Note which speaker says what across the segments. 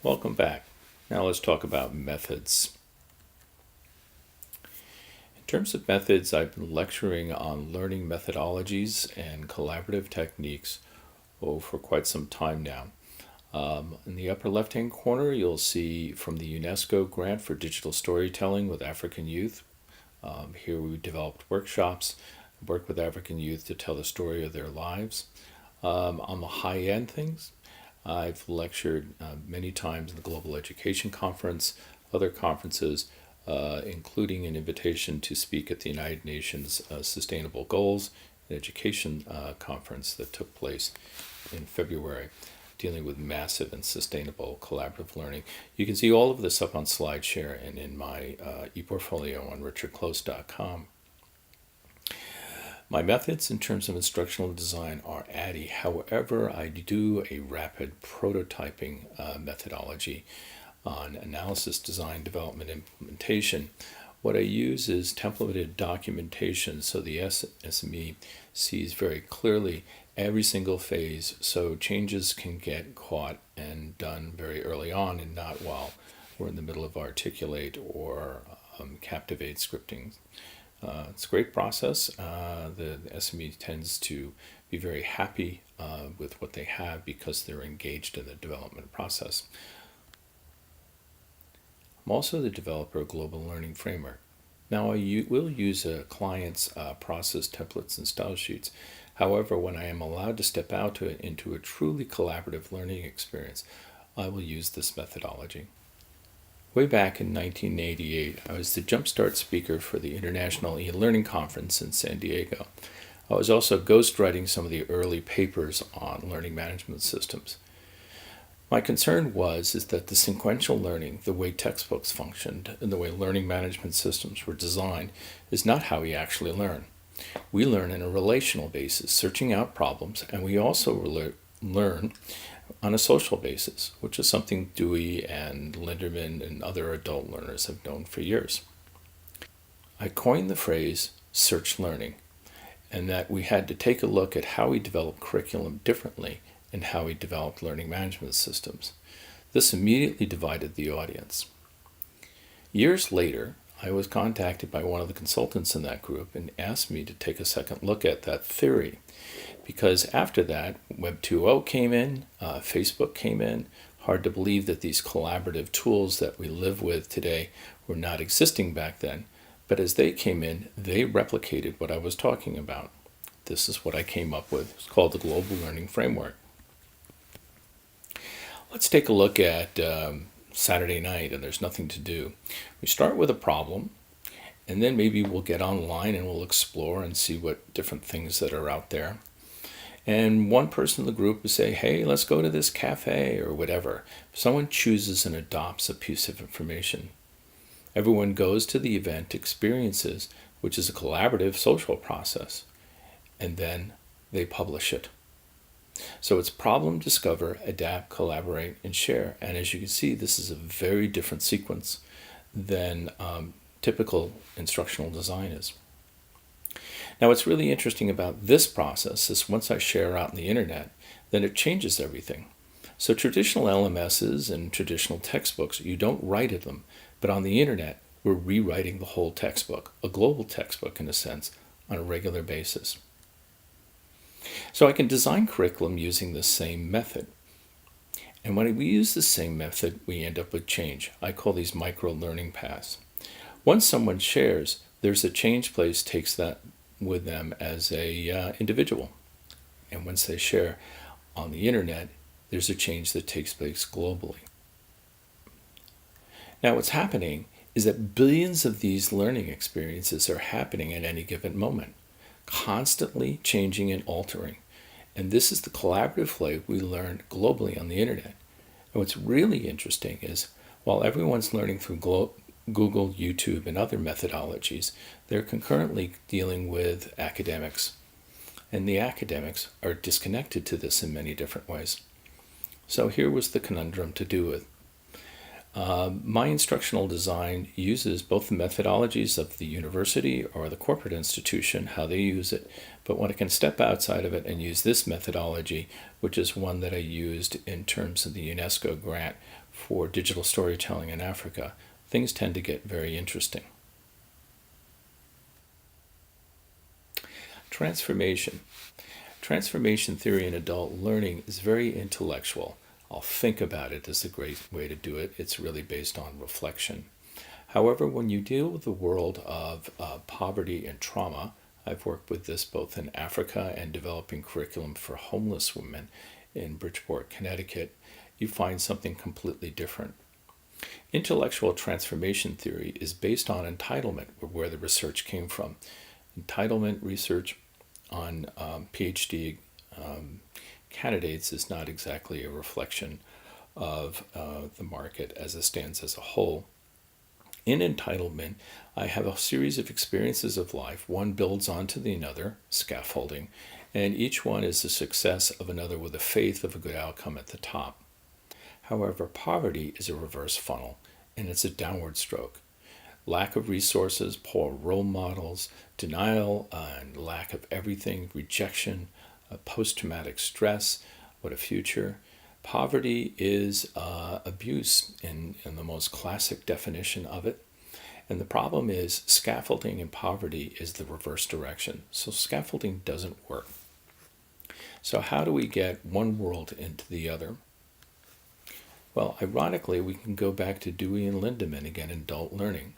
Speaker 1: Welcome back. Now let's talk about methods. In terms of methods, I've been lecturing on learning methodologies and collaborative techniques for quite some time now. In the upper left-hand corner, you'll see from the UNESCO grant for digital storytelling with African youth. Here we developed workshops, worked with African youth to tell the story of their lives. On the high-end things, I've lectured many times in the Global Education Conference, other conferences, including an invitation to speak at the United Nations Sustainable Goals and Education Conference that took place in February, dealing with massive and sustainable collaborative learning. You can see all of this up on SlideShare and in my ePortfolio on RClose.com. My methods in terms of instructional design are ADDIE. However, I do a rapid prototyping methodology on analysis, design, development, implementation. What I use is templated documentation so the SME sees very clearly every single phase so changes can get caught and done very early on and not while we're in the middle of Articulate or Captivate scripting. It's a great process. The SME tends to be very happy with what they have because they're engaged in the development process. I'm also the developer of Global Learning Framework. Now I will use a client's process templates and style sheets. However, when I am allowed to step out into a truly collaborative learning experience, I will use this methodology. Way back in 1988, I was the Jumpstart speaker for the International E-Learning Conference in San Diego. I was also ghostwriting some of the early papers on learning management systems. My concern is that the sequential learning, the way textbooks functioned, and the way learning management systems were designed is not how we actually learn. We learn in a relational basis, searching out problems, and we also learn on a social basis, which is something Dewey and Linderman and other adult learners have known for years. I coined the phrase search learning, and that we had to take a look at how we develop curriculum differently and how we developed learning management systems. This immediately divided the audience. Years later, I was contacted by one of the consultants in that group and asked me to take a second look at that theory. Because after that, Web 2.0 came in, Facebook came in. Hard to believe that these collaborative tools that we live with today were not existing back then. But as they came in, they replicated what I was talking about. This is what I came up with. It's called the Global Learning Framework. Let's take a look at Saturday night and there's nothing to do. We start with a problem, and then maybe we'll get online and we'll explore and see what different things that are out there. And one person in the group will say, hey, let's go to this cafe or whatever. Someone chooses and adopts a piece of information. Everyone goes to the event, experiences, which is a collaborative social process, and then they publish it. So it's problem, discover, adapt, collaborate, and share. And as you can see, this is a very different sequence than typical instructional design is. Now, what's really interesting about this process is once I share out on the internet, then it changes everything. So traditional LMSs and traditional textbooks, you don't write at them. But on the internet, we're rewriting the whole textbook, a global textbook in a sense, on a regular basis. So I can design curriculum using the same method. And when we use the same method, we end up with change. I call these micro-learning paths. Once someone shares, there's a change place takes that with them as a individual. And once they share on the internet, there's a change that takes place globally. Now what's happening is that billions of these learning experiences are happening at any given moment, constantly changing and altering. And this is the collaborative way we learn globally on the internet. And what's really interesting is while everyone's learning through Google, YouTube, and other methodologies, they're concurrently dealing with academics. And the academics are disconnected to this in many different ways. So here was the conundrum to do with. My instructional design uses both the methodologies of the university or the corporate institution, how they use it, but when I can step outside of it and use this methodology, which is one that I used in terms of the UNESCO grant for digital storytelling in Africa, things tend to get very interesting. Transformation. Transformation theory in adult learning is very intellectual. I'll think about it is a great way to do it. It's really based on reflection. However, when you deal with the world of poverty and trauma, I've worked with this both in Africa and developing curriculum for homeless women in Bridgeport, Connecticut, you find something completely different. Intellectual transformation theory is based on entitlement, where the research came from. Entitlement research on PhD candidates is not exactly a reflection of the market as it stands as a whole. In entitlement, I have a series of experiences of life. One builds onto the another, scaffolding, and each one is the success of another with a faith of a good outcome at the top. However, poverty is a reverse funnel, and it's a downward stroke. Lack of resources, poor role models, denial and lack of everything, rejection, post-traumatic stress, what a future. Poverty is abuse in the most classic definition of it. And the problem is scaffolding in poverty is the reverse direction. So scaffolding doesn't work. So how do we get one world into the other? Well, ironically, we can go back to Dewey and Lindemann again in adult learning.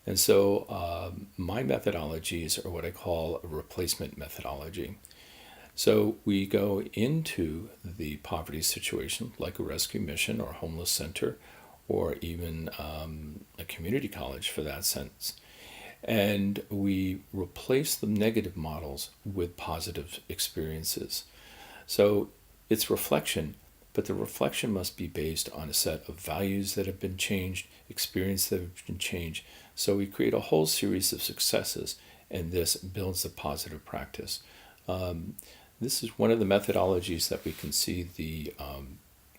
Speaker 1: And so my methodologies are what I call a replacement methodology. So we go into the poverty situation, like a rescue mission or a homeless center, or even a community college for that sense. And we replace the negative models with positive experiences. So it's reflection, but the reflection must be based on a set of values that have been changed, experience that have been changed. So we create a whole series of successes, and this builds a positive practice. This is one of the methodologies that we can see the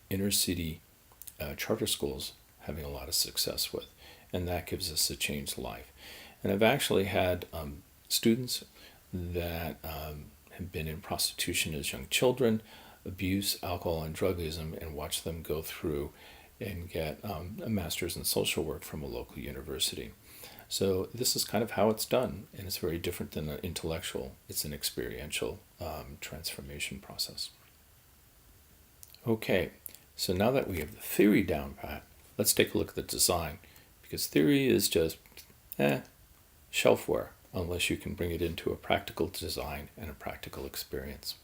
Speaker 1: inner city charter schools having a lot of success with, and that gives us a changed life. And I've actually had students that have been in prostitution as young children, abuse, alcohol, and drugism, and watch them go through and get a master's in social work from a local university. So this is kind of how it's done, and it's very different than an intellectual. It's an experiential transformation process. Okay, so now that we have the theory down pat, let's take a look at the design, because theory is just shelfware unless you can bring it into a practical design and a practical experience.